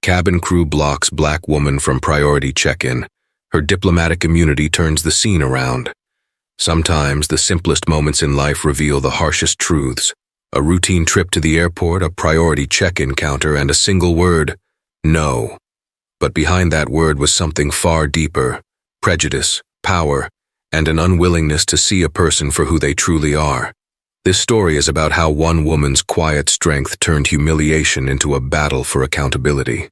Cabin crew blocks black woman from priority check-in. Her diplomatic immunity turns the scene around. Sometimes the simplest moments in life reveal the harshest truths. A routine trip to the airport, a priority check-in counter, and a single word, no. But behind that word was something far deeper: prejudice, power, and an unwillingness to see a person for who they truly are. This story is about how one woman's quiet strength turned humiliation into a battle for accountability.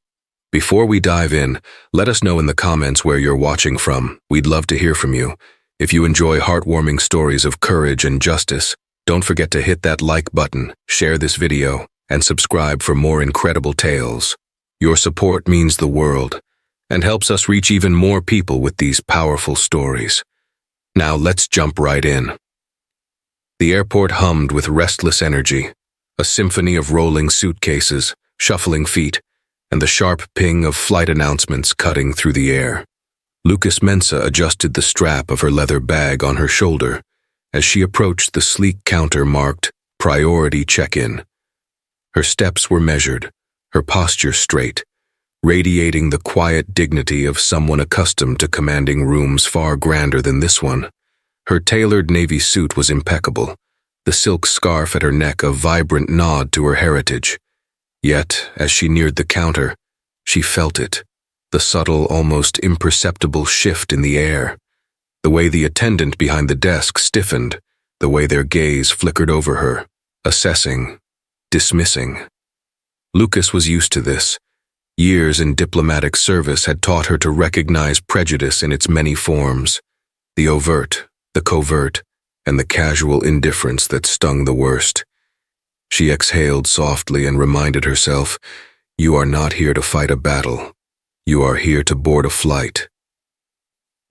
Before we dive in, let us know in the comments where you're watching from. We'd love to hear from you. If you enjoy heartwarming stories of courage and justice, don't forget to hit that like button, share this video, and subscribe for more incredible tales. Your support means the world and helps us reach even more people with these powerful stories. Now let's jump right in. The airport hummed with restless energy, a symphony of rolling suitcases, shuffling feet, and the sharp ping of flight announcements cutting through the air. Lucas Mensa adjusted the strap of her leather bag on her shoulder as she approached the sleek counter marked Priority Check-in. Her steps were measured, her posture straight, radiating the quiet dignity of someone accustomed to commanding rooms far grander than this one. Her tailored navy suit was impeccable, the silk scarf at her neck a vibrant nod to her heritage. Yet, as she neared the counter, she felt it, the subtle, almost imperceptible shift in the air. The way the attendant behind the desk stiffened, the way their gaze flickered over her, assessing, dismissing. Lucas was used to this. Years in diplomatic service had taught her to recognize prejudice in its many forms: the overt, the covert, and the casual indifference that stung the worst. She exhaled softly and reminded herself, "You are not here to fight a battle. You are here to board a flight."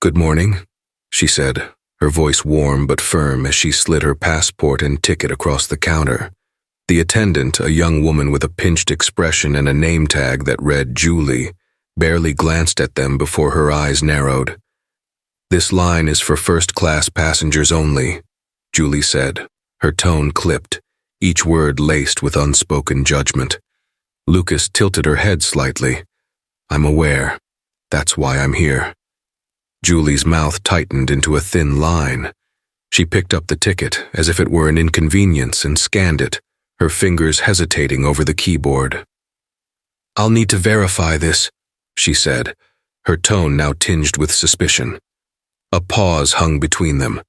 "Good morning," she said, her voice warm but firm as she slid her passport and ticket across the counter. The attendant, a young woman with a pinched expression and a name tag that read Julie, barely glanced at them before her eyes narrowed. "This line is for first-class passengers only," Julie said, her tone clipped, each word laced with unspoken judgment. Lucas tilted her head slightly. "I'm aware. That's why I'm here." Julie's mouth tightened into a thin line. She picked up the ticket as if it were an inconvenience and scanned it, her fingers hesitating over the keyboard. "I'll need to verify this," she said, her tone now tinged with suspicion. A pause hung between them.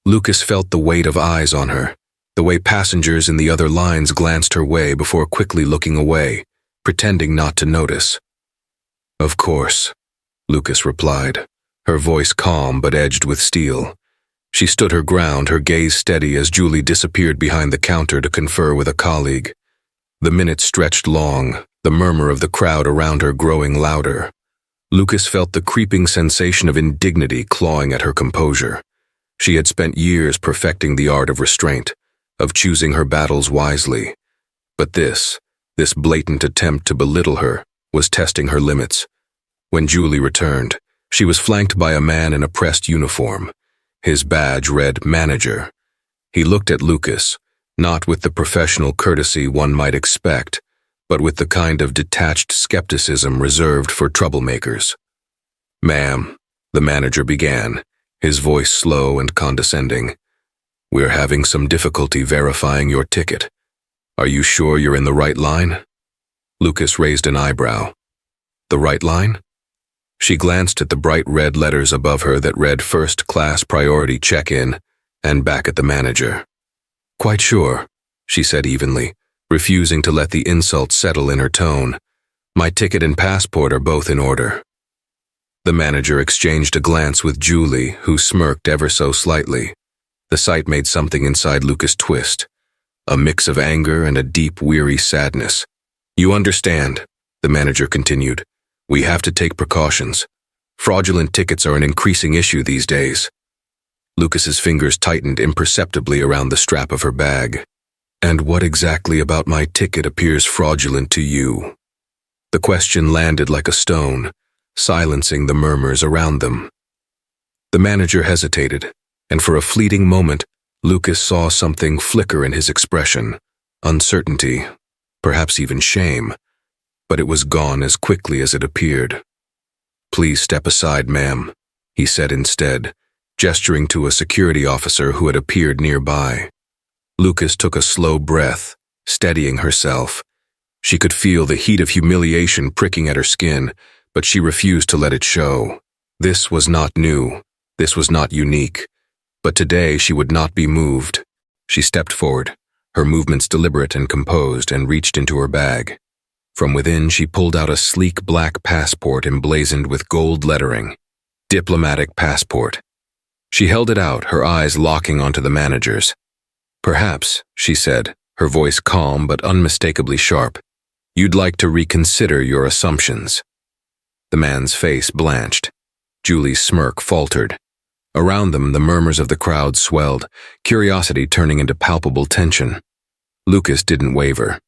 Lucas felt the weight of eyes on her, the way passengers in the other lines glanced her way before quickly looking away, pretending not to notice. "Of course," Lucas replied, her voice calm but edged with steel. She stood her ground, her gaze steady as Julie disappeared behind the counter to confer with a colleague. The minutes stretched long, the murmur of the crowd around her growing louder. Lucas felt the creeping sensation of indignity clawing at her composure. She had spent years perfecting the art of restraint, of choosing her battles wisely. But this blatant attempt to belittle her, was testing her limits. When Julie returned, she was flanked by a man in a pressed uniform. His badge read Manager. He looked at Lucas, not with the professional courtesy one might expect, but with the kind of detached skepticism reserved for troublemakers. "Ma'am," the manager began, his voice slow and condescending, "we're having some difficulty verifying your ticket. Are you sure you're in the right line?" Lucas raised an eyebrow. "The right line?" She glanced at the bright red letters above her that read First Class Priority Check-in, and back at the manager. "Quite sure," she said evenly, refusing to let the insult settle in her tone. "My ticket and passport are both in order." The manager exchanged a glance with Julie, who smirked ever so slightly. The sight made something inside Lucas twist, a mix of anger and a deep, weary sadness. "You understand," the manager continued. "We have to take precautions. Fraudulent tickets are an increasing issue these days." Lucas's fingers tightened imperceptibly around the strap of her bag. "And what exactly about my ticket appears fraudulent to you?" The question landed like a stone, silencing the murmurs around them. The manager hesitated, and for a fleeting moment, Lucas saw something flicker in his expression: uncertainty, perhaps even shame. but it was gone as quickly as it appeared. "Please step aside, ma'am," he said instead, gesturing to a security officer who had appeared nearby. Lucas took a slow breath, steadying herself. She could feel the heat of humiliation pricking at her skin, but she refused to let it show. This was not new. This was not unique. But today she would not be moved. She stepped forward, her movements deliberate and composed, and reached into her bag. From within, she pulled out a sleek black passport emblazoned with gold lettering. Diplomatic passport. She held it out, her eyes locking onto the manager's. "Perhaps," she said, her voice calm but unmistakably sharp, "you'd like to reconsider your assumptions." The man's face blanched. Julie's smirk faltered. Around them, the murmurs of the crowd swelled, curiosity turning into palpable tension. Lucas didn't waver.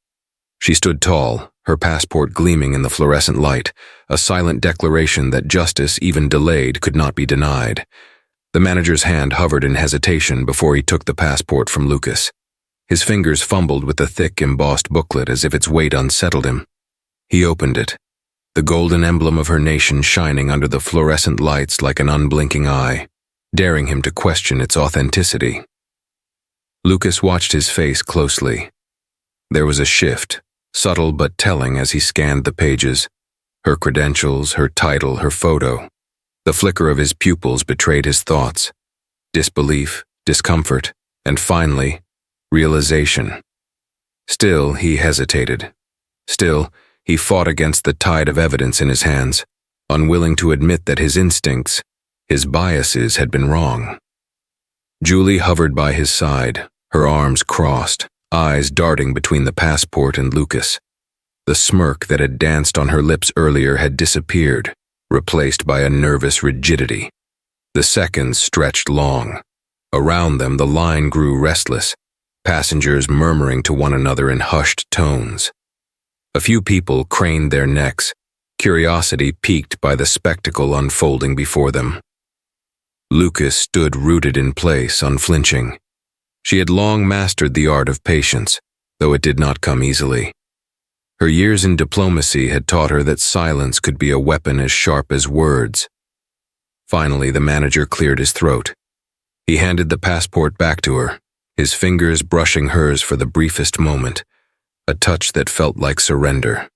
She stood tall, her passport gleaming in the fluorescent light, a silent declaration that justice, even delayed, could not be denied. The manager's hand hovered in hesitation before he took the passport from Lucas. His fingers fumbled with the thick, embossed booklet as if its weight unsettled him. He opened it, the golden emblem of her nation shining under the fluorescent lights like an unblinking eye, daring him to question its authenticity. Lucas watched his face closely. There was a shift, subtle but telling as he scanned the pages. Her credentials, her title, her photo. The flicker of his pupils betrayed his thoughts. Disbelief, discomfort, and finally, realization. Still, he hesitated. Still, he fought against the tide of evidence in his hands, unwilling to admit that his instincts, his biases had been wrong. Julie hovered by his side, her arms crossed, eyes darting between the passport and Lucas. The smirk that had danced on her lips earlier had disappeared, replaced by a nervous rigidity. The seconds stretched long. Around them, the line grew restless, passengers murmuring to one another in hushed tones. A few people craned their necks, curiosity piqued by the spectacle unfolding before them. Lucas stood rooted in place, unflinching. She had long mastered the art of patience, though it did not come easily. Her years in diplomacy had taught her that silence could be a weapon as sharp as words. Finally, the manager cleared his throat. He handed the passport back to her, his fingers brushing hers for the briefest moment, a touch that felt like surrender.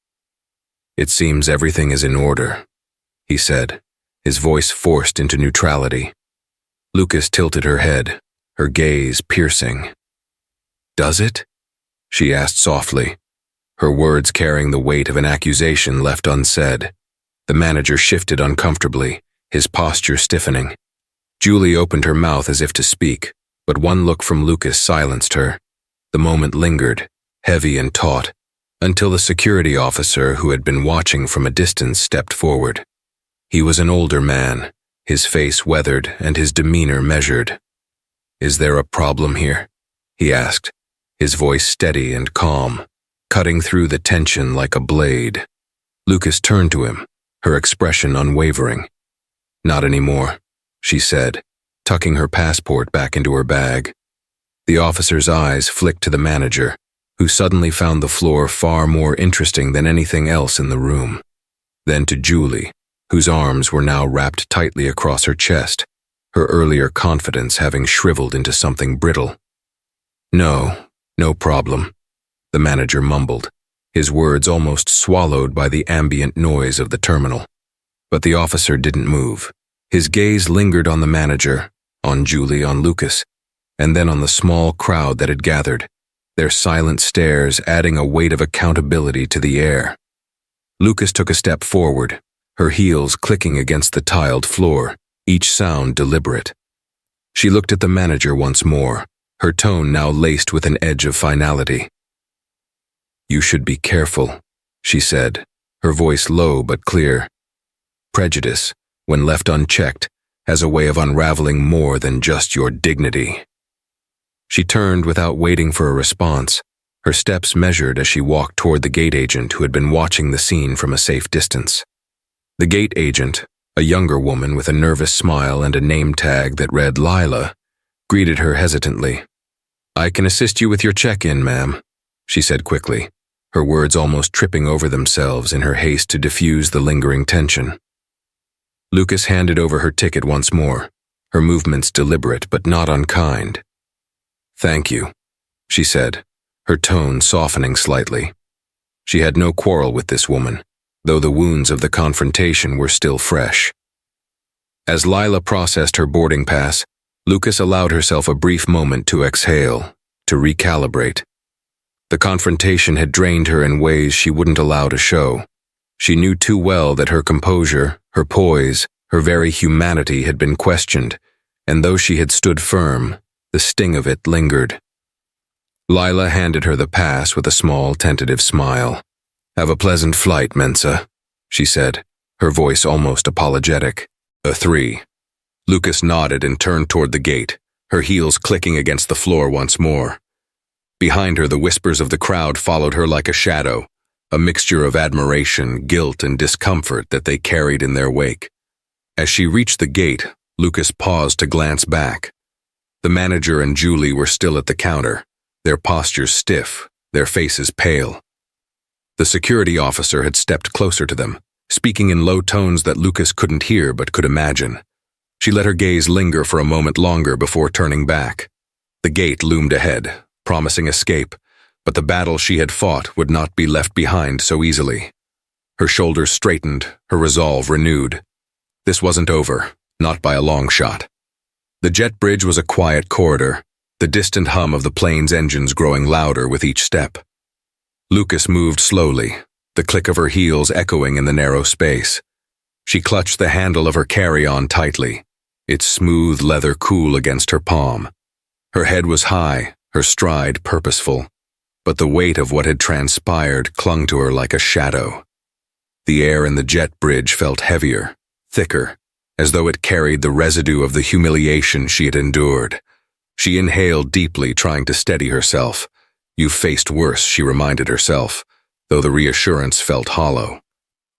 "It seems everything is in order," he said, his voice forced into neutrality. Lucas tilted her head, her gaze piercing. "Does it?" she asked softly, her words carrying the weight of an accusation left unsaid. The manager shifted uncomfortably, his posture stiffening. Julie opened her mouth as if to speak, but one look from Lucas silenced her. The moment lingered, heavy and taut, until the security officer who had been watching from a distance stepped forward. He was an older man, his face weathered and his demeanor measured. "Is there a problem here?" he asked, his voice steady and calm, cutting through the tension like a blade. Lucas turned to him, her expression unwavering. "Not anymore," she said, tucking her passport back into her bag. The officer's eyes flicked to the manager, who suddenly found the floor far more interesting than anything else in the room. Then to Julie, whose arms were now wrapped tightly across her chest, her earlier confidence having shriveled into something brittle. No problem," the manager mumbled, his words almost swallowed by the ambient noise of the terminal. But the officer didn't move. His gaze lingered on the manager, on Julie, on Lucas, and then on the small crowd that had gathered, their silent stares adding a weight of accountability to the air. Lucas took a step forward, her heels clicking against the tiled floor, each sound deliberate. She looked at the manager once more, her tone now laced with an edge of finality. "You should be careful," she said, her voice low but clear. "Prejudice, when left unchecked, has a way of unraveling more than just your dignity." She turned without waiting for a response, her steps measured as she walked toward the gate agent who had been watching the scene from a safe distance. The gate agent, a younger woman with a nervous smile and a name tag that read Lila, greeted her hesitantly. "I can assist you with your check-in, ma'am," she said quickly, her words almost tripping over themselves in her haste to diffuse the lingering tension. Lucas handed over her ticket once more, her movements deliberate but not unkind. "Thank you," she said, her tone softening slightly. She had no quarrel with this woman, though the wounds of the confrontation were still fresh. As Lila processed her boarding pass, Lucas allowed herself a brief moment to exhale, to recalibrate. The confrontation had drained her in ways she wouldn't allow to show. She knew too well that her composure, her poise, her very humanity had been questioned, and though she had stood firm, the sting of it lingered. Lila handed her the pass with a small, tentative smile. "Have a pleasant flight, Mensa," she said, her voice almost apologetic. "A 3. Lucas nodded and turned toward the gate, her heels clicking against the floor once more. Behind her, the whispers of the crowd followed her like a shadow, a mixture of admiration, guilt, and discomfort that they carried in their wake. As she reached the gate, Lucas paused to glance back. The manager and Julie were still at the counter, their postures stiff, their faces pale. The security officer had stepped closer to them, speaking in low tones that Lucas couldn't hear but could imagine. She let her gaze linger for a moment longer before turning back. The gate loomed ahead, promising escape, but the battle she had fought would not be left behind so easily. Her shoulders straightened, her resolve renewed. This wasn't over, not by a long shot. The jet bridge was a quiet corridor, the distant hum of the plane's engines growing louder with each step. Lucas moved slowly, the click of her heels echoing in the narrow space. She clutched the handle of her carry-on tightly, its smooth leather cool against her palm. Her head was high, her stride purposeful, but the weight of what had transpired clung to her like a shadow. The air in the jet bridge felt heavier, thicker, as though it carried the residue of the humiliation she had endured. She inhaled deeply, trying to steady herself. "You've faced worse," she reminded herself, though the reassurance felt hollow.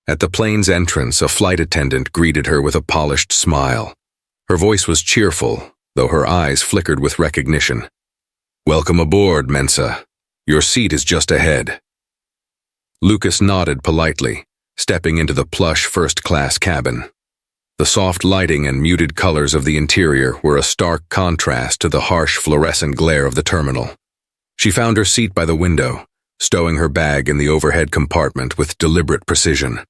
At the plane's entrance, a flight attendant greeted her with a polished smile. Her voice was cheerful, though her eyes flickered with recognition. "Welcome aboard, Mensa. Your seat is just ahead." Lucas nodded politely, stepping into the plush first-class cabin. The soft lighting and muted colors of the interior were a stark contrast to the harsh fluorescent glare of the terminal. She found her seat by the window, stowing her bag in the overhead compartment with deliberate precision.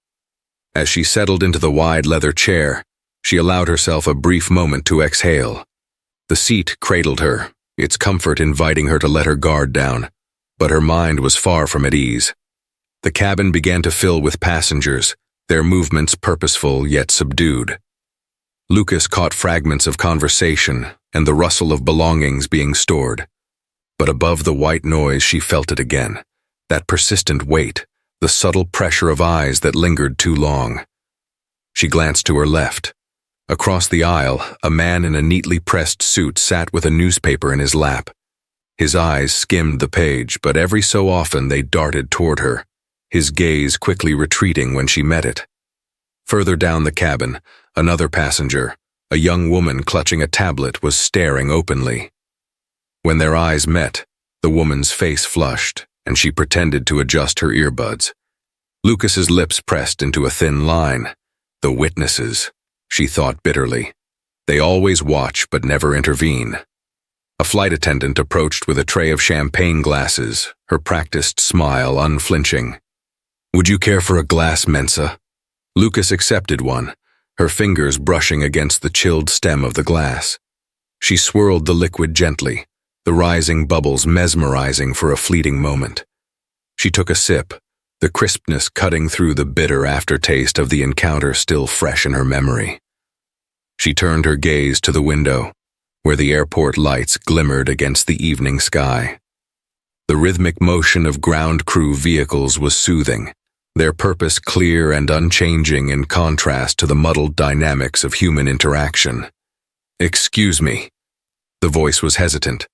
As she settled into the wide leather chair, she allowed herself a brief moment to exhale. The seat cradled her, its comfort inviting her to let her guard down, but her mind was far from at ease. The cabin began to fill with passengers, their movements purposeful yet subdued. Lucas caught fragments of conversation and the rustle of belongings being stored. But above the white noise she felt it again, that persistent weight, the subtle pressure of eyes that lingered too long. She glanced to her left. Across the aisle, a man in a neatly pressed suit sat with a newspaper in his lap. His eyes skimmed the page, but every so often they darted toward her, his gaze quickly retreating when she met it. Further down the cabin, another passenger, a young woman clutching a tablet, was staring openly. When their eyes met, the woman's face flushed, and she pretended to adjust her earbuds. Lucas's lips pressed into a thin line. The witnesses, she thought bitterly. They always watch but never intervene. A flight attendant approached with a tray of champagne glasses, her practiced smile unflinching. "Would you care for a glass, Mensa?" Lucas accepted one, her fingers brushing against the chilled stem of the glass. She swirled the liquid gently, the rising bubbles mesmerizing for a fleeting moment. She took a sip, the crispness cutting through the bitter aftertaste of the encounter still fresh in her memory. She turned her gaze to the window, where the airport lights glimmered against the evening sky. The rhythmic motion of ground crew vehicles was soothing, their purpose clear and unchanging in contrast to the muddled dynamics of human interaction. "Excuse me." The voice was hesitant,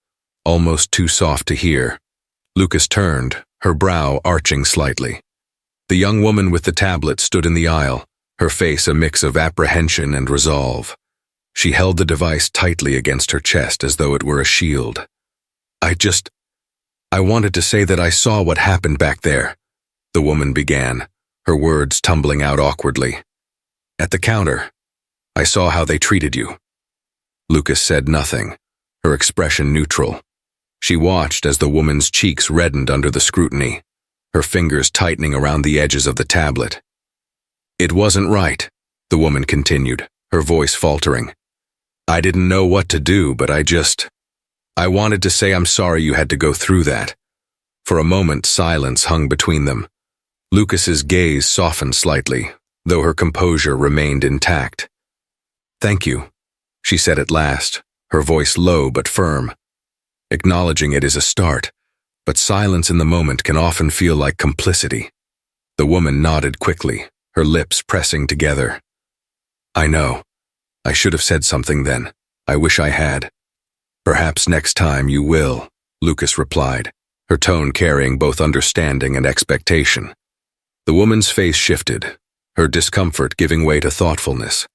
almost too soft to hear. Lucas turned, her brow arching slightly. The young woman with the tablet stood in the aisle, her face a mix of apprehension and resolve. She held the device tightly against her chest as though it were a shield. I wanted to say that I saw what happened back there," the woman began, her words tumbling out awkwardly. "At the counter, I saw how they treated you." Lucas said nothing, her expression neutral. She watched as the woman's cheeks reddened under the scrutiny, her fingers tightening around the edges of the tablet. "It wasn't right," the woman continued, her voice faltering. "I didn't know what to do, but I wanted to say I'm sorry you had to go through that." For a moment, silence hung between them. Lucas's gaze softened slightly, though her composure remained intact. "Thank you," she said at last, her voice low but firm. Acknowledging it is a start, but silence in the moment can often feel like complicity. The woman nodded quickly, her lips pressing together. "I know. I should have said something then. I wish I had." "Perhaps next time you will," Lucas replied, her tone carrying both understanding and expectation. The woman's face shifted, her discomfort giving way to thoughtfulness.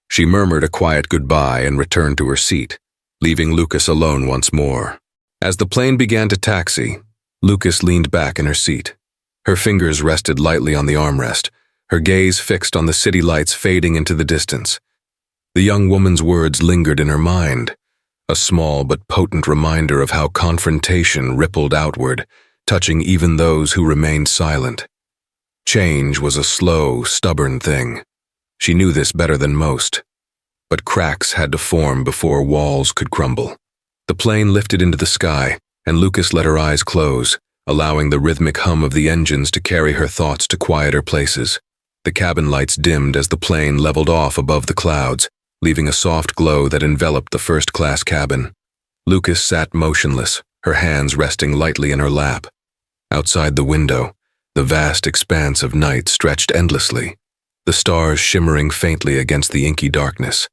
She murmured a quiet goodbye and returned to her seat, leaving Lucas alone once more. As the plane began to taxi, Lucas leaned back in her seat. Her fingers rested lightly on the armrest, her gaze fixed on the city lights fading into the distance. The young woman's words lingered in her mind, a small but potent reminder of how confrontation rippled outward, touching even those who remained silent. Change was a slow, stubborn thing. She knew this better than most. But cracks had to form before walls could crumble. The plane lifted into the sky, and Lucas let her eyes close, allowing the rhythmic hum of the engines to carry her thoughts to quieter places. The cabin lights dimmed as the plane leveled off above the clouds, leaving a soft glow that enveloped the first-class cabin. Lucas sat motionless, her hands resting lightly in her lap. Outside the window, the vast expanse of night stretched endlessly, the stars shimmering faintly against the inky darkness.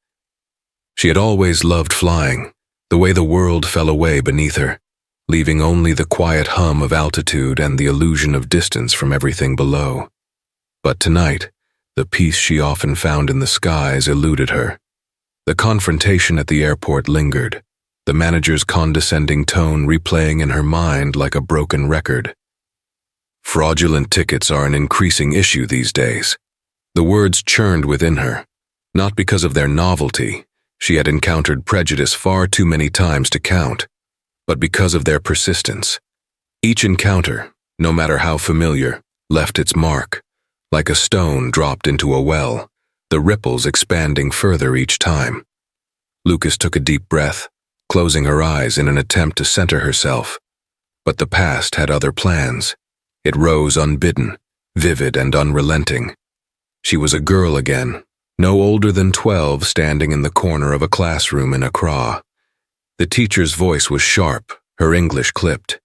She had always loved flying, the way the world fell away beneath her, leaving only the quiet hum of altitude and the illusion of distance from everything below. But tonight, the peace she often found in the skies eluded her. The confrontation at the airport lingered, the manager's condescending tone replaying in her mind like a broken record. Fraudulent tickets are an increasing issue these days. The words churned within her, not because of their novelty. She had encountered prejudice far too many times to count, but because of their persistence. Each encounter, no matter how familiar, left its mark, like a stone dropped into a well, the ripples expanding further each time. Lucas took a deep breath, closing her eyes in an attempt to center herself. But the past had other plans. It rose unbidden, vivid and unrelenting. She was a girl again, no older than 12, standing in the corner of a classroom in Accra. The teacher's voice was sharp, her English clipped.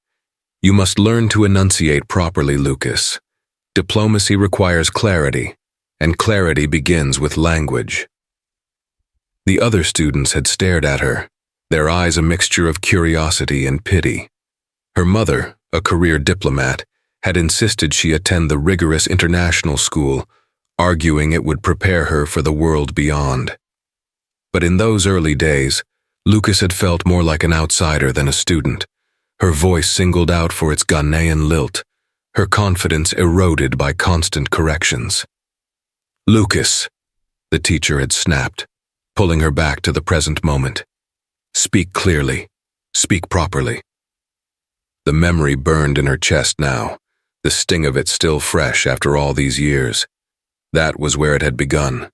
"You must learn to enunciate properly, Lucas. Diplomacy requires clarity, and clarity begins with language." The other students had stared at her, their eyes a mixture of curiosity and pity. Her mother, a career diplomat, had insisted she attend the rigorous international school, arguing it would prepare her for the world beyond. But in those early days, Lucas had felt more like an outsider than a student, her voice singled out for its Ghanaian lilt, her confidence eroded by constant corrections. "Lucas," the teacher had snapped, pulling her back to the present moment. "Speak clearly. Speak properly." The memory burned in her chest now, the sting of it still fresh after all these years. That was where it had begun,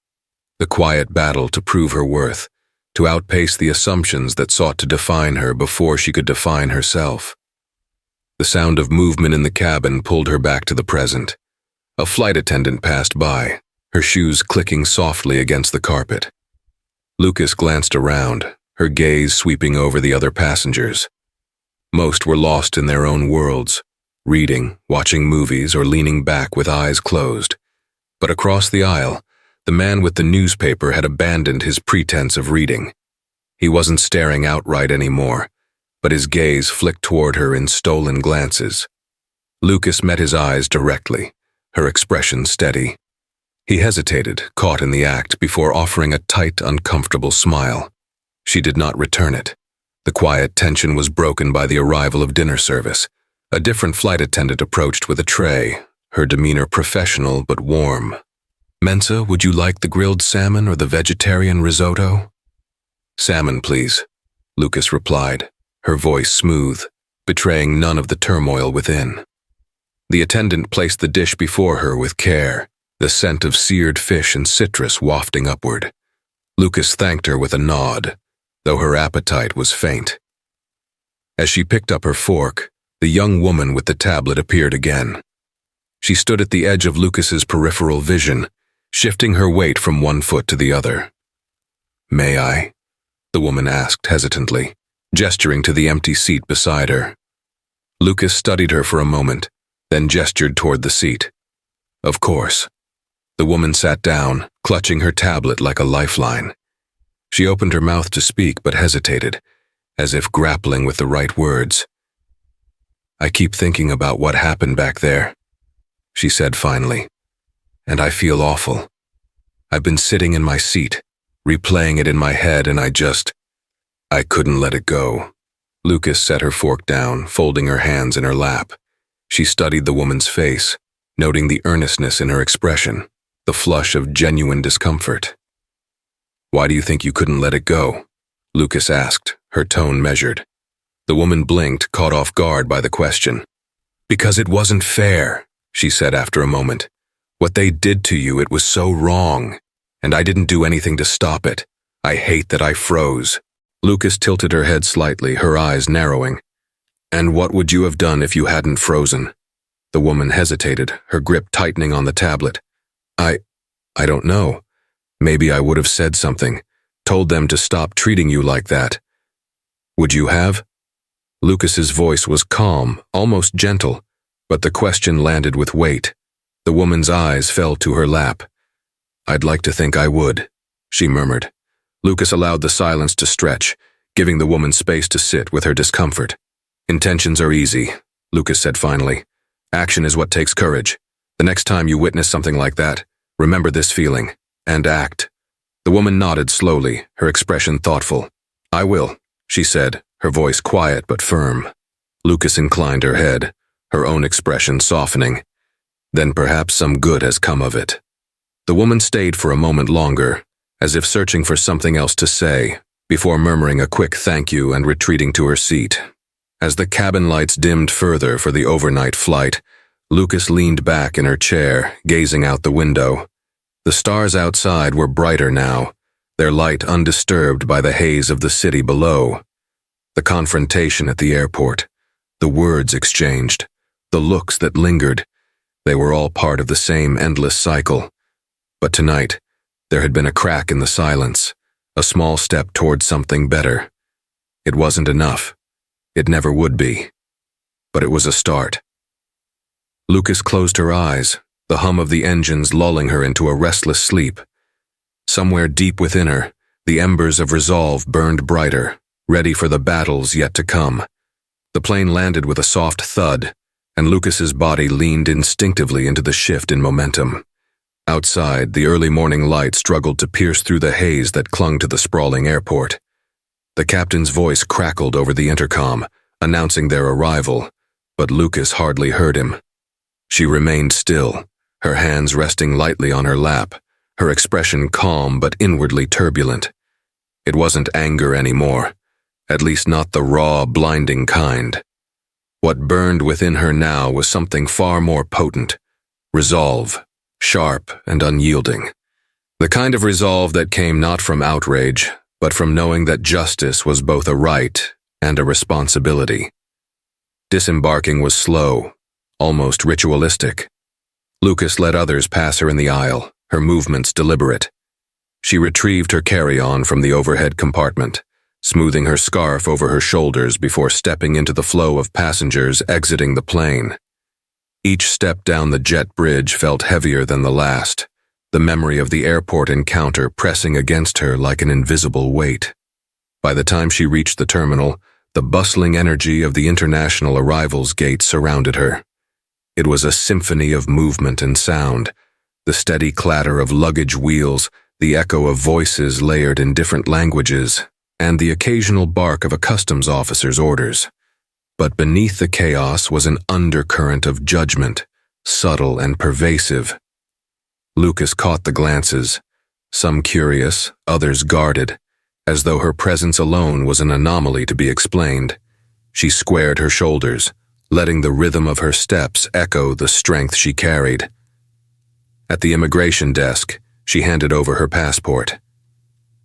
the quiet battle to prove her worth, to outpace the assumptions that sought to define her before she could define herself. The sound of movement in the cabin pulled her back to the present. A flight attendant passed by, her shoes clicking softly against the carpet. Lucas glanced around, her gaze sweeping over the other passengers. Most were lost in their own worlds, reading, watching movies, or leaning back with eyes closed. But across the aisle, the man with the newspaper had abandoned his pretense of reading. He wasn't staring outright anymore, but his gaze flicked toward her in stolen glances. Lucas met his eyes directly, her expression steady. He hesitated, caught in the act, before offering a tight, uncomfortable smile. She did not return it. The quiet tension was broken by the arrival of dinner service. A different flight attendant approached with a tray, her demeanor professional but warm. "Mensa, would you like the grilled salmon or the vegetarian risotto?" "Salmon, please," Lucas replied, her voice smooth, betraying none of the turmoil within. The attendant placed the dish before her with care, the scent of seared fish and citrus wafting upward. Lucas thanked her with a nod, though her appetite was faint. As she picked up her fork, the young woman with the tablet appeared again. She stood at the edge of Lucas's peripheral vision, shifting her weight from one foot to the other. "May I?" the woman asked hesitantly, gesturing to the empty seat beside her. Lucas studied her for a moment, then gestured toward the seat. "Of course." The woman sat down, clutching her tablet like a lifeline. She opened her mouth to speak but hesitated, as if grappling with the right words. "I keep thinking about what happened back there," she said finally, "and I feel awful. I've been sitting in my seat, replaying it in my head, and I couldn't let it go." Lucas set her fork down, folding her hands in her lap. She studied the woman's face, noting the earnestness in her expression, the flush of genuine discomfort. "Why do you think you couldn't let it go?" Lucas asked, her tone measured. The woman blinked, caught off guard by the question. "Because it wasn't fair," she said after a moment. "What they did to you, it was so wrong, and I didn't do anything to stop it. I hate that I froze." Lucas tilted her head slightly, her eyes narrowing. "And what would you have done if you hadn't frozen?" The woman hesitated, her grip tightening on the tablet. I don't know. Maybe I would have said something, told them to stop treating you like that." "Would you have?" Lucas's voice was calm, almost gentle, but the question landed with weight. The woman's eyes fell to her lap. "I'd like to think I would," she murmured. Lucas allowed the silence to stretch, giving the woman space to sit with her discomfort. "Intentions are easy," Lucas said finally. "Action is what takes courage. The next time you witness something like that, remember this feeling, and act." The woman nodded slowly, her expression thoughtful. "I will," she said, her voice quiet but firm. Lucas inclined her head, her own expression softening. "Then perhaps some good has come of it." The woman stayed for a moment longer, as if searching for something else to say, before murmuring a quick thank you and retreating to her seat. As the cabin lights dimmed further for the overnight flight, Lucas leaned back in her chair, gazing out the window. The stars outside were brighter now, their light undisturbed by the haze of the city below. The confrontation at the airport, the words exchanged, the looks that lingered, they were all part of the same endless cycle. But tonight, there had been a crack in the silence, a small step toward something better. It wasn't enough. It never would be. But it was a start. Lucas closed her eyes, the hum of the engines lulling her into a restless sleep. Somewhere deep within her, the embers of resolve burned brighter, ready for the battles yet to come. The plane landed with a soft thud, and Lucas's body leaned instinctively into the shift in momentum. Outside, the early morning light struggled to pierce through the haze that clung to the sprawling airport. The captain's voice crackled over the intercom, announcing their arrival, but Lucas hardly heard him. She remained still, her hands resting lightly on her lap, her expression calm but inwardly turbulent. It wasn't anger anymore, at least not the raw, blinding kind. What burned within her now was something far more potent: resolve, sharp and unyielding. The kind of resolve that came not from outrage, but from knowing that justice was both a right and a responsibility. Disembarking was slow, almost ritualistic. Lucas let others pass her in the aisle, her movements deliberate. She retrieved her carry-on from the overhead compartment, smoothing her scarf over her shoulders before stepping into the flow of passengers exiting the plane. Each step down the jet bridge felt heavier than the last, the memory of the airport encounter pressing against her like an invisible weight. By the time she reached the terminal, the bustling energy of the international arrivals gate surrounded her. It was a symphony of movement and sound, the steady clatter of luggage wheels, the echo of voices layered in different languages, and the occasional bark of a customs officer's orders. But beneath the chaos was an undercurrent of judgment, subtle and pervasive. Lucas caught the glances, some curious, others guarded, as though her presence alone was an anomaly to be explained. She squared her shoulders, letting the rhythm of her steps echo the strength she carried. At the immigration desk, she handed over her passport.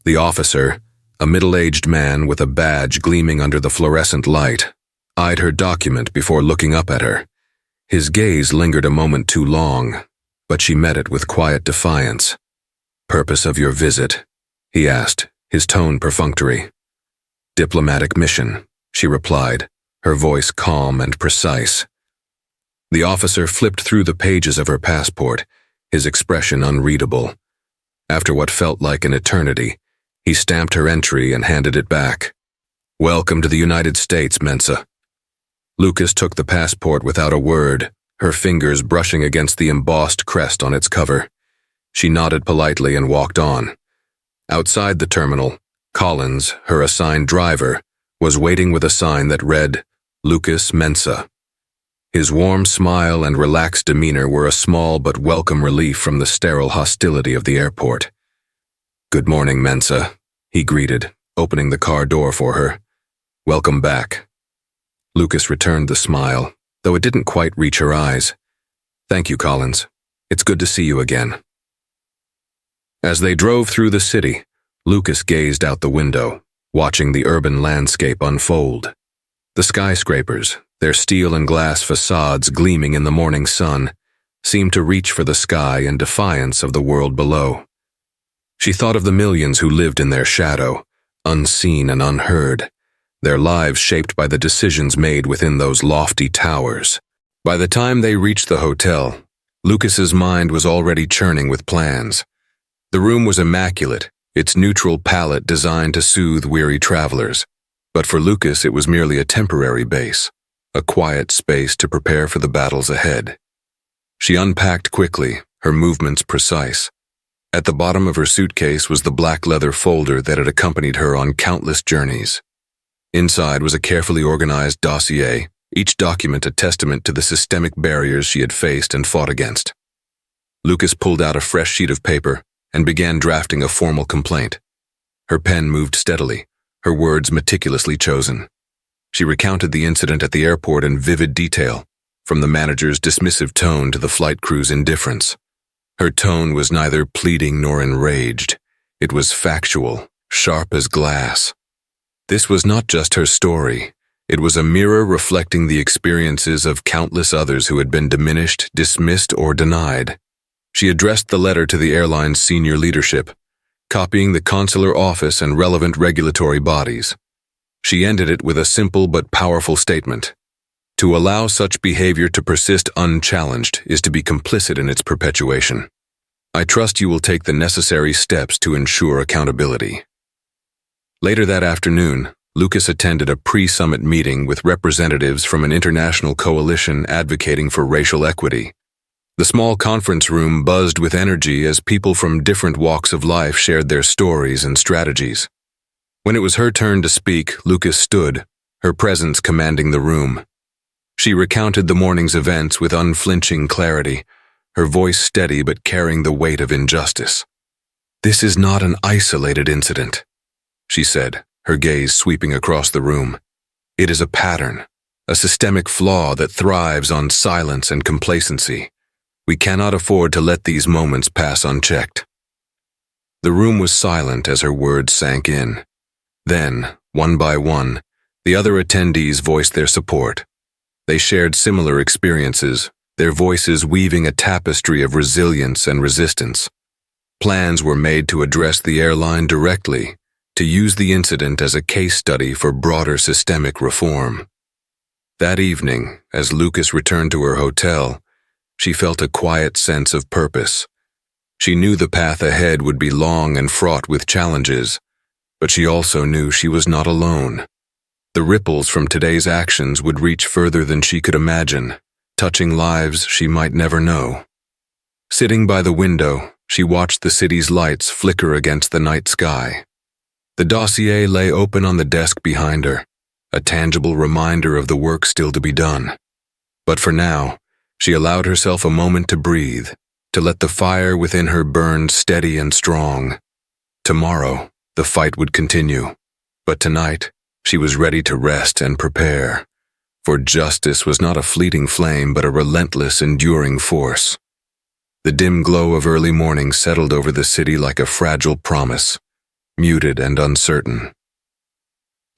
The officer, a middle-aged man with a badge gleaming under the fluorescent light, eyed her document before looking up at her. His gaze lingered a moment too long, but she met it with quiet defiance. "Purpose of your visit?" he asked, his tone perfunctory. "Diplomatic mission," she replied, her voice calm and precise. The officer flipped through the pages of her passport, his expression unreadable. After what felt like an eternity, he stamped her entry and handed it back. "Welcome to the United States, Mensa." Lucas took the passport without a word, her fingers brushing against the embossed crest on its cover. She nodded politely and walked on. Outside the terminal, Collins, her assigned driver, was waiting with a sign that read, "Lucas Mensa." His warm smile and relaxed demeanor were a small but welcome relief from the sterile hostility of the airport. "Good morning, Mensa," he greeted, opening the car door for her. "Welcome back." Lucas returned the smile, though it didn't quite reach her eyes. "Thank you, Collins. It's good to see you again." As they drove through the city, Lucas gazed out the window, watching the urban landscape unfold. The skyscrapers, their steel and glass facades gleaming in the morning sun, seemed to reach for the sky in defiance of the world below. She thought of the millions who lived in their shadow, unseen and unheard, their lives shaped by the decisions made within those lofty towers. By the time they reached the hotel, Lucas's mind was already churning with plans. The room was immaculate, its neutral palette designed to soothe weary travelers. But for Lucas, it was merely a temporary base, a quiet space to prepare for the battles ahead. She unpacked quickly, her movements precise. At the bottom of her suitcase was the black leather folder that had accompanied her on countless journeys. Inside was a carefully organized dossier, each document a testament to the systemic barriers she had faced and fought against. Lucas pulled out a fresh sheet of paper and began drafting a formal complaint. Her pen moved steadily, her words meticulously chosen. She recounted the incident at the airport in vivid detail, from the manager's dismissive tone to the flight crew's indifference. Her tone was neither pleading nor enraged. It was factual, sharp as glass. This was not just her story. It was a mirror reflecting the experiences of countless others who had been diminished, dismissed, or denied. She addressed the letter to the airline's senior leadership, copying the consular office and relevant regulatory bodies. She ended it with a simple but powerful statement. To allow such behavior to persist unchallenged is to be complicit in its perpetuation. I trust you will take the necessary steps to ensure accountability. Later that afternoon, Lucas attended a pre-summit meeting with representatives from an international coalition advocating for racial equity. The small conference room buzzed with energy as people from different walks of life shared their stories and strategies. When it was her turn to speak, Lucas stood, her presence commanding the room. She recounted the morning's events with unflinching clarity, her voice steady but carrying the weight of injustice. "This is not an isolated incident," she said, her gaze sweeping across the room. "It is a pattern, a systemic flaw that thrives on silence and complacency. We cannot afford to let these moments pass unchecked." The room was silent as her words sank in. Then, one by one, the other attendees voiced their support. They shared similar experiences, their voices weaving a tapestry of resilience and resistance. Plans were made to address the airline directly, to use the incident as a case study for broader systemic reform. That evening, as Lucas returned to her hotel, she felt a quiet sense of purpose. She knew the path ahead would be long and fraught with challenges, but she also knew she was not alone. The ripples from today's actions would reach further than she could imagine, touching lives she might never know. Sitting by the window, she watched the city's lights flicker against the night sky. The dossier lay open on the desk behind her, a tangible reminder of the work still to be done. But for now, She allowed herself a moment to breathe, to let the fire within her burn steady and strong. Tomorrow, the fight would continue, but tonight, she was ready to rest and prepare. For justice was not a fleeting flame but a relentless, enduring force. The dim glow of early morning settled over the city like a fragile promise, muted and uncertain.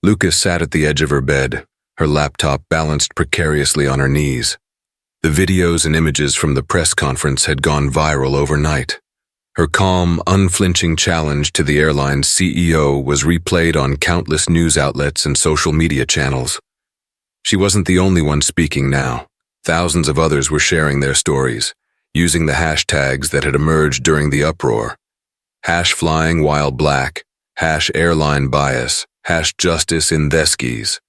Lucas sat at the edge of her bed, her laptop balanced precariously on her knees. The videos and images from the press conference had gone viral overnight. Her calm, unflinching challenge to the airline's CEO was replayed on countless news outlets and social media channels. She wasn't the only one speaking now. Thousands of others were sharing their stories, using the hashtags that had emerged during the uproar. #flying while black, #airline bias, #justice in Theskis.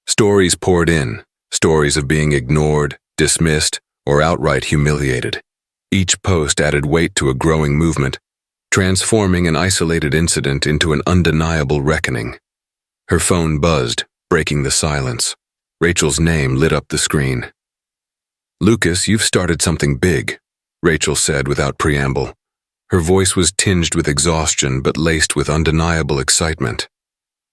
Stories poured in, stories of being ignored, dismissed, or outright humiliated. Each post added weight to a growing movement, transforming an isolated incident into an undeniable reckoning. Her phone buzzed, breaking the silence. Rachel's name lit up the screen. "Lucas, you've started something big," Rachel said without preamble. Her voice was tinged with exhaustion but laced with undeniable excitement.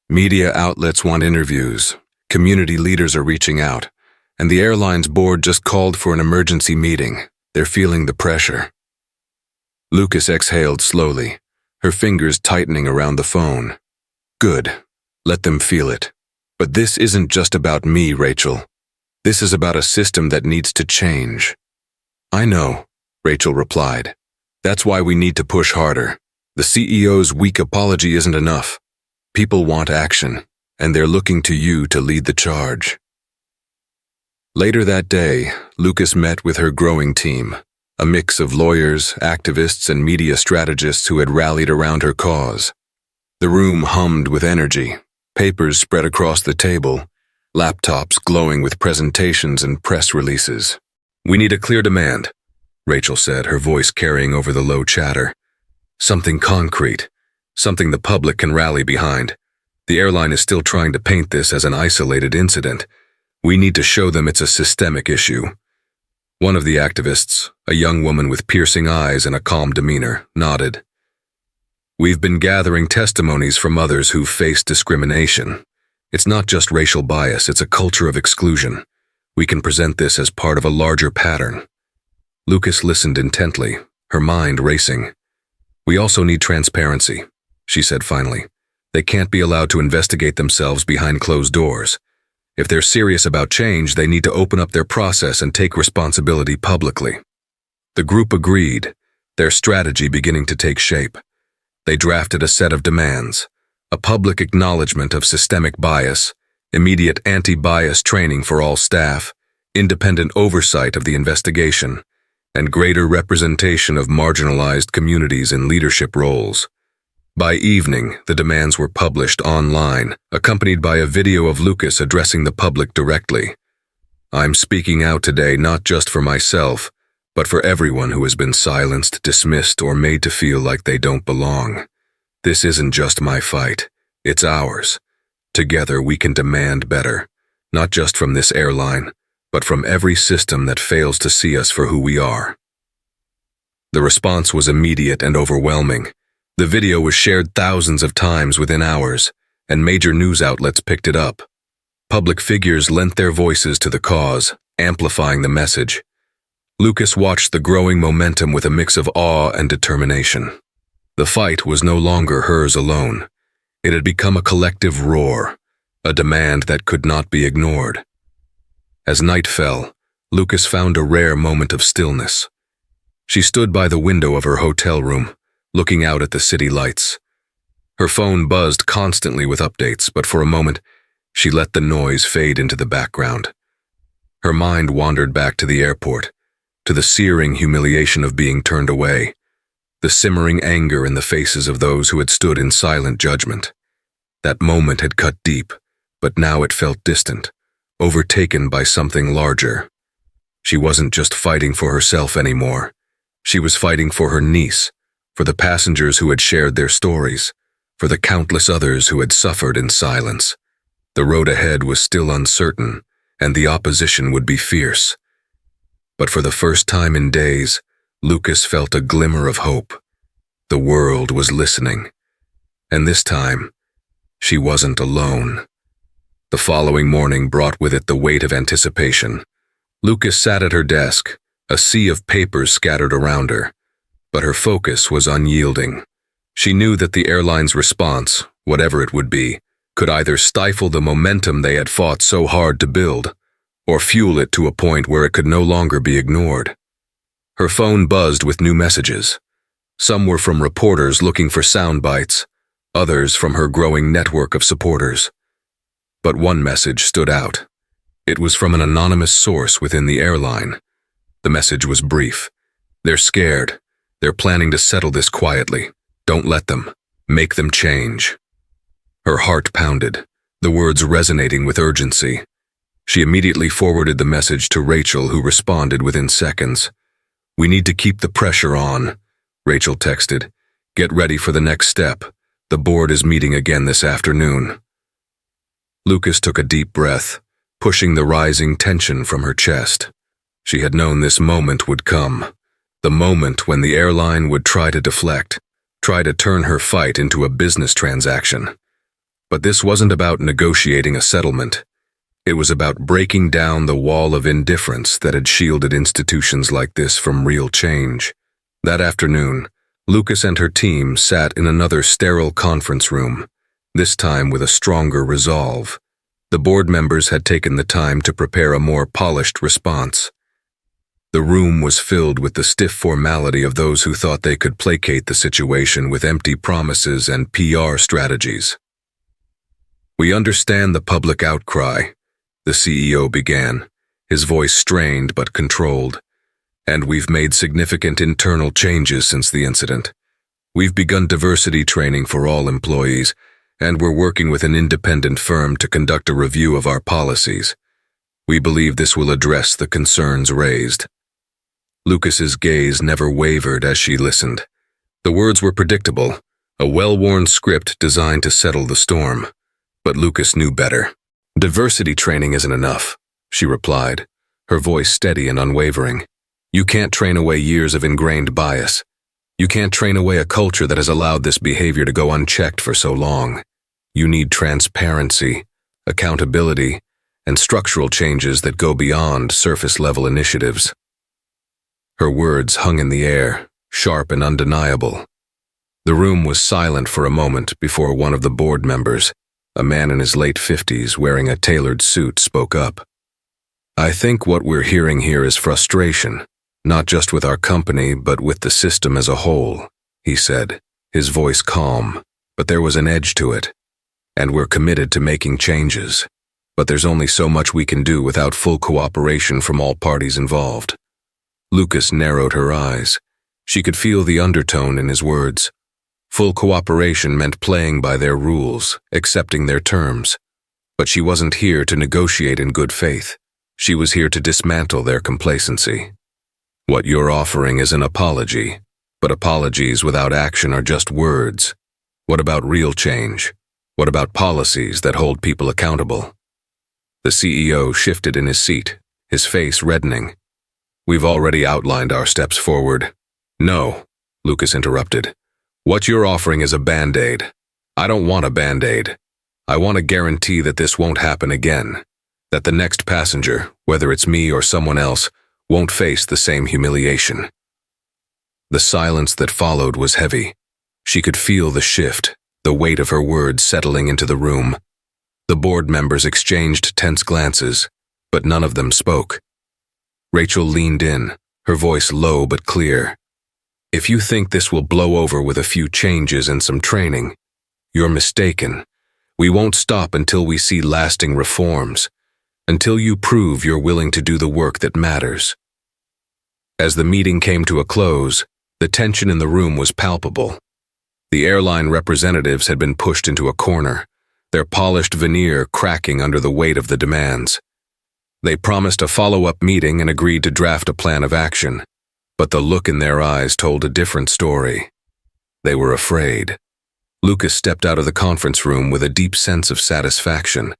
"Media outlets want interviews, community leaders are reaching out, and the airline's board just called for an emergency meeting. They're feeling the pressure." Lucas exhaled slowly, her fingers tightening around the phone. "Good. Let them feel it. But this isn't just about me, Rachel. This is about a system that needs to change." "I know," Rachel replied. "That's why we need to push harder. The CEO's weak apology isn't enough. People want action, and they're looking to you to lead the charge." Later that day, Lucas met with her growing team, a mix of lawyers, activists, and media strategists who had rallied around her cause. The room hummed with energy, papers spread across the table, laptops glowing with presentations and press releases. "We need a clear demand," Rachel said, her voice carrying over the low chatter. "Something concrete, something the public can rally behind. The airline is still trying to paint this as an isolated incident. We need to show them it's a systemic issue." One of the activists, a young woman with piercing eyes and a calm demeanor, nodded. "We've been gathering testimonies from others who've faced discrimination. It's not just racial bias, it's a culture of exclusion. We can present this as part of a larger pattern." Lucas listened intently, her mind racing. "We also need transparency," she said finally. "They can't be allowed to investigate themselves behind closed doors. If they're serious about change, they need to open up their process and take responsibility publicly." The group agreed, their strategy beginning to take shape. They drafted a set of demands: a public acknowledgement of systemic bias, immediate anti-bias training for all staff, independent oversight of the investigation, and greater representation of marginalized communities in leadership roles. By evening, the demands were published online, accompanied by a video of Lucas addressing the public directly. "I'm speaking out today not just for myself, but for everyone who has been silenced, dismissed, or made to feel like they don't belong. This isn't just my fight, it's ours. Together we can demand better, not just from this airline, but from every system that fails to see us for who we are." The response was immediate and overwhelming. The video was shared thousands of times within hours, and major news outlets picked it up. Public figures lent their voices to the cause, amplifying the message. Lucas watched the growing momentum with a mix of awe and determination. The fight was no longer hers alone. It had become a collective roar, a demand that could not be ignored. As night fell, Lucas found a rare moment of stillness. She stood by the window of her hotel room, looking out at the city lights. Her phone buzzed constantly with updates, but for a moment, she let the noise fade into the background. Her mind wandered back to the airport, to the searing humiliation of being turned away, the simmering anger in the faces of those who had stood in silent judgment. That moment had cut deep, but now it felt distant, overtaken by something larger. She wasn't just fighting for herself anymore. She was fighting for her niece, for the passengers who had shared their stories, for the countless others who had suffered in silence. The road ahead was still uncertain, and the opposition would be fierce. But for the first time in days, Lucas felt a glimmer of hope. The world was listening. And this time, she wasn't alone. The following morning brought with it the weight of anticipation. Lucas sat at her desk, a sea of papers scattered around her, but her focus was unyielding. She knew that the airline's response, whatever it would be, could either stifle the momentum they had fought so hard to build, or fuel it to a point where it could no longer be ignored. Her phone buzzed with new messages. Some were from reporters looking for sound bites, others from her growing network of supporters. But one message stood out. It was from an anonymous source within the airline. The message was brief. "They're scared. They're planning to settle this quietly. Don't let them. Make them change." Her heart pounded, the words resonating with urgency. She immediately forwarded the message to Rachel, who responded within seconds. "We need to keep the pressure on," Rachel texted. "Get ready for the next step. The board is meeting again this afternoon." Lucas took a deep breath, pushing the rising tension from her chest. She had known this moment would come, the moment when the airline would try to deflect, try to turn her fight into a business transaction. But this wasn't about negotiating a settlement. It was about breaking down the wall of indifference that had shielded institutions like this from real change. That afternoon, Lucas and her team sat in another sterile conference room, this time with a stronger resolve. The board members had taken the time to prepare a more polished response. The room was filled with the stiff formality of those who thought they could placate the situation with empty promises and PR strategies. "We understand the public outcry," the CEO began, his voice strained but controlled. "And we've made significant internal changes since the incident. We've begun diversity training for all employees, and we're working with an independent firm to conduct a review of our policies. We believe this will address the concerns raised." Lucas's gaze never wavered as she listened. The words were predictable, a well-worn script designed to settle the storm. But Lucas knew better. "Diversity training isn't enough," she replied, her voice steady and unwavering. "You can't train away years of ingrained bias. You can't train away a culture that has allowed this behavior to go unchecked for so long. You need transparency, accountability, and structural changes that go beyond surface-level initiatives." Her words hung in the air, sharp and undeniable. The room was silent for a moment before one of the board members, a man in his late 50s wearing a tailored suit, spoke up. "I think what we're hearing here is frustration, not just with our company but with the system as a whole," he said, his voice calm, but there was an edge to it. "And we're committed to making changes. But there's only so much we can do without full cooperation from all parties involved." Lucas narrowed her eyes. She could feel the undertone in his words. Full cooperation meant playing by their rules, accepting their terms. But she wasn't here to negotiate in good faith. She was here to dismantle their complacency. "What you're offering is an apology, but apologies without action are just words. What about real change? What about policies that hold people accountable?" The CEO shifted in his seat, his face reddening. "We've already outlined our steps forward." "No," Lucas interrupted. "What you're offering is a Band-Aid. I don't want a Band-Aid. I want a guarantee that this won't happen again, that the next passenger, whether it's me or someone else, won't face the same humiliation." The silence that followed was heavy. She could feel the shift, the weight of her words settling into the room. The board members exchanged tense glances, but none of them spoke. Rachel leaned in, her voice low but clear. "If you think this will blow over with a few changes and some training, you're mistaken. We won't stop until we see lasting reforms, until you prove you're willing to do the work that matters." As the meeting came to a close, the tension in the room was palpable. The airline representatives had been pushed into a corner, their polished veneer cracking under the weight of the demands. They promised a follow-up meeting and agreed to draft a plan of action, but the look in their eyes told a different story. They were afraid. Lucas stepped out of the conference room with a deep sense of satisfaction.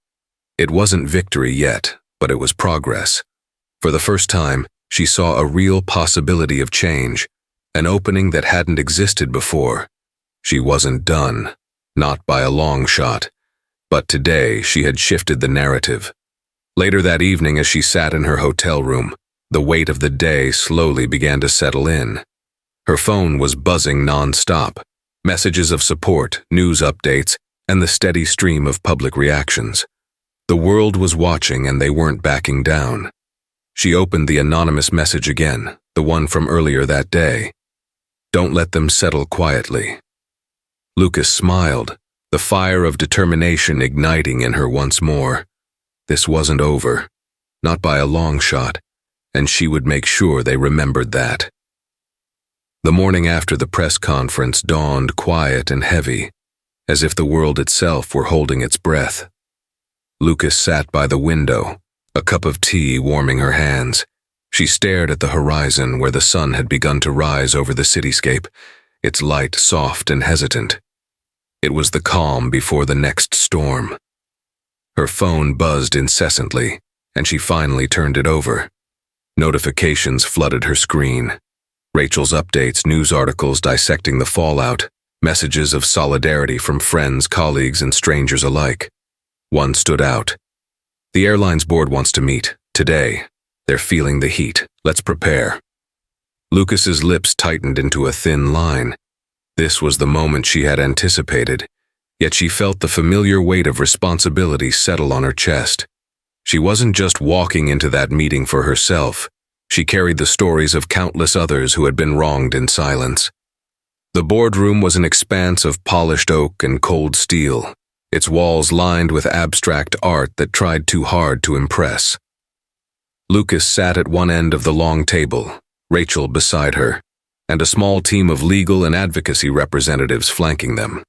It wasn't victory yet, but it was progress. For the first time, She saw a real possibility of change, an opening that hadn't existed before. She wasn't done, not by a long shot. But today she had shifted the narrative. Later that evening, as she sat in her hotel room, the weight of the day slowly began to settle in. Her phone was buzzing non-stop, messages of support, news updates, and the steady stream of public reactions. The world was watching and they weren't backing down. She opened the anonymous message again, the one from earlier that day. Don't let them settle quietly. Lucas smiled, the fire of determination igniting in her once more. This wasn't over, not by a long shot, and she would make sure they remembered that. The morning after the press conference dawned quiet and heavy, as if the world itself were holding its breath. Lucas sat by the window, a cup of tea warming her hands. She stared at the horizon where the sun had begun to rise over the cityscape, its light soft and hesitant. It was the calm before the next storm. Her phone buzzed incessantly, and she finally turned it over. Notifications flooded her screen. Rachel's updates, news articles dissecting the fallout, messages of solidarity from friends, colleagues, and strangers alike. One stood out. The airline's board wants to meet, today. They're feeling the heat. Let's prepare. Lucas's lips tightened into a thin line. This was the moment she had anticipated, yet she felt the familiar weight of responsibility settle on her chest. She wasn't just walking into that meeting for herself. She carried the stories of countless others who had been wronged in silence. The boardroom was an expanse of polished oak and cold steel, its walls lined with abstract art that tried too hard to impress. Lucas sat at one end of the long table, Rachel beside her, and a small team of legal and advocacy representatives flanking them.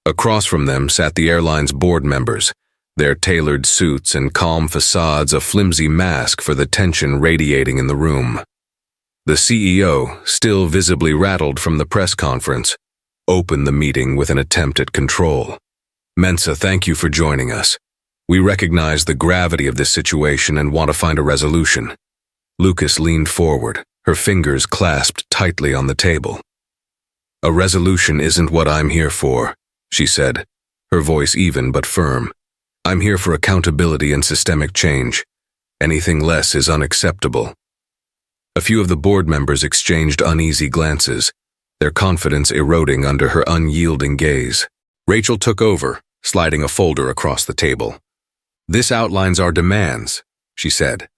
Across from them sat the airline's board members, their tailored suits and calm facades a flimsy mask for the tension radiating in the room. The CEO, still visibly rattled from the press conference, opened the meeting with an attempt at control. Mensa, thank you for joining us. We recognize the gravity of this situation and want to find a resolution. Lucas leaned forward, her fingers clasped tightly on the table. A resolution isn't what I'm here for, she said, her voice even but firm. I'm here for accountability and systemic change. Anything less is unacceptable. A few of the board members exchanged uneasy glances, their confidence eroding under her unyielding gaze. Rachel took over, sliding a folder across the table. This outlines our demands, she said.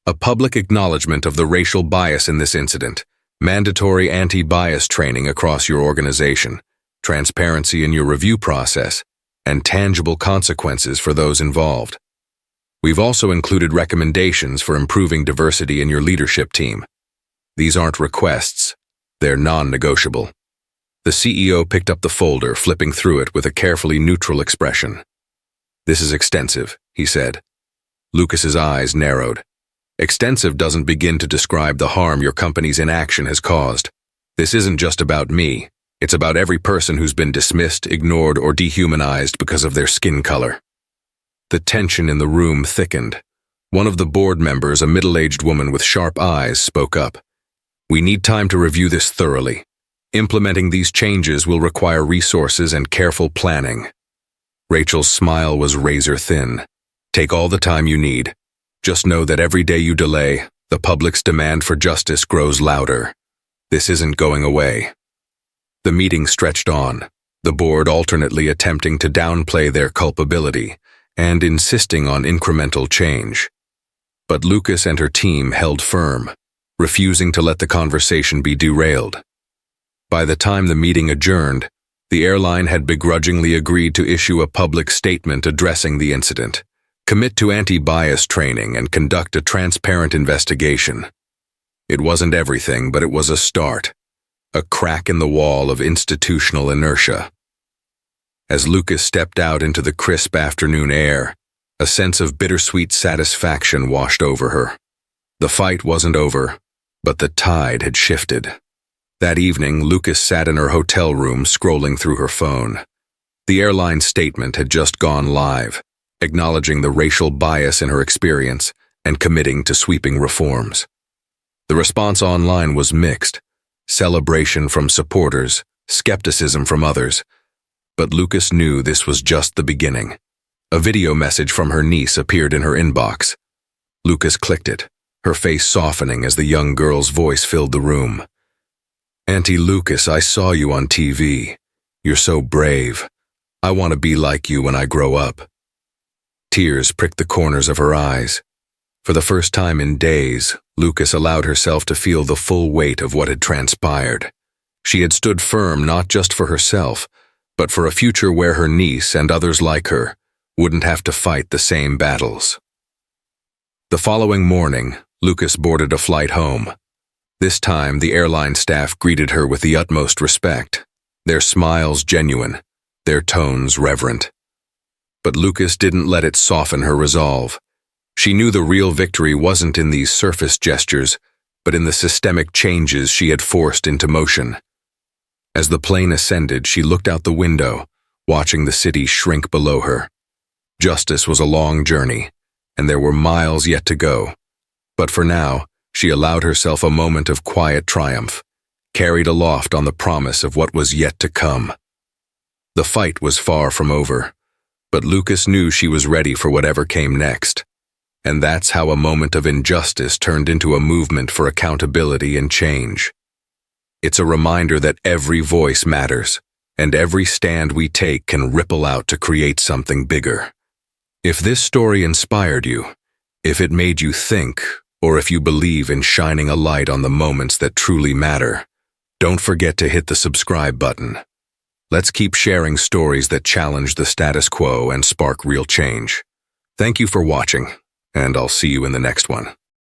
A public acknowledgement of the racial bias in this incident, mandatory anti-bias training across your organization, transparency in your review process, and tangible consequences for those involved. We've also included recommendations for improving diversity in your leadership team. These aren't requests, they're non-negotiable. The CEO picked up the folder, flipping through it with a carefully neutral expression. This is extensive, he said. Lucas's eyes narrowed. Extensive doesn't begin to describe the harm your company's inaction has caused. This isn't just about me. It's about every person who's been dismissed, ignored, or dehumanized because of their skin color. The tension in the room thickened. One of the board members, a middle-aged woman with sharp eyes, spoke up. We need time to review this thoroughly. Implementing these changes will require resources and careful planning. Rachel's smile was razor-thin. Take all the time you need. Just know that every day you delay, the public's demand for justice grows louder. This isn't going away. The meeting stretched on, the board alternately attempting to downplay their culpability and insisting on incremental change. But Lucas and her team held firm, refusing to let the conversation be derailed. By the time the meeting adjourned, the airline had begrudgingly agreed to issue a public statement addressing the incident, commit to anti-bias training, and conduct a transparent investigation. It wasn't everything, but it was a start, a crack in the wall of institutional inertia. As Lucas stepped out into the crisp afternoon air, a sense of bittersweet satisfaction washed over her. The fight wasn't over, but the tide had shifted. That evening, Lucas sat in her hotel room scrolling through her phone. The airline statement had just gone live, acknowledging the racial bias in her experience and committing to sweeping reforms. The response online was mixed. Celebration from supporters, skepticism from others. But Lucas knew this was just the beginning. A video message from her niece appeared in her inbox. Lucas clicked it, her face softening as the young girl's voice filled the room. "Auntie Lucas, I saw you on TV. You're so brave. I want to be like you when I grow up." Tears pricked the corners of her eyes. For the first time in days, Lucas allowed herself to feel the full weight of what had transpired. She had stood firm not just for herself, but for a future where her niece and others like her wouldn't have to fight the same battles. The following morning, Lucas boarded a flight home. This time, the airline staff greeted her with the utmost respect, their smiles genuine, their tones reverent. But Lucas didn't let it soften her resolve. She knew the real victory wasn't in these surface gestures, but in the systemic changes she had forced into motion. As the plane ascended, she looked out the window, watching the city shrink below her. Justice was a long journey, and there were miles yet to go. But for now, she allowed herself a moment of quiet triumph, carried aloft on the promise of what was yet to come. The fight was far from over, but Lucas knew she was ready for whatever came next. And that's how a moment of injustice turned into a movement for accountability and change. It's a reminder that every voice matters, and every stand we take can ripple out to create something bigger. If this story inspired you, if it made you think, or if you believe in shining a light on the moments that truly matter, don't forget to hit the subscribe button. Let's keep sharing stories that challenge the status quo and spark real change. Thank you for watching, and I'll see you in the next one.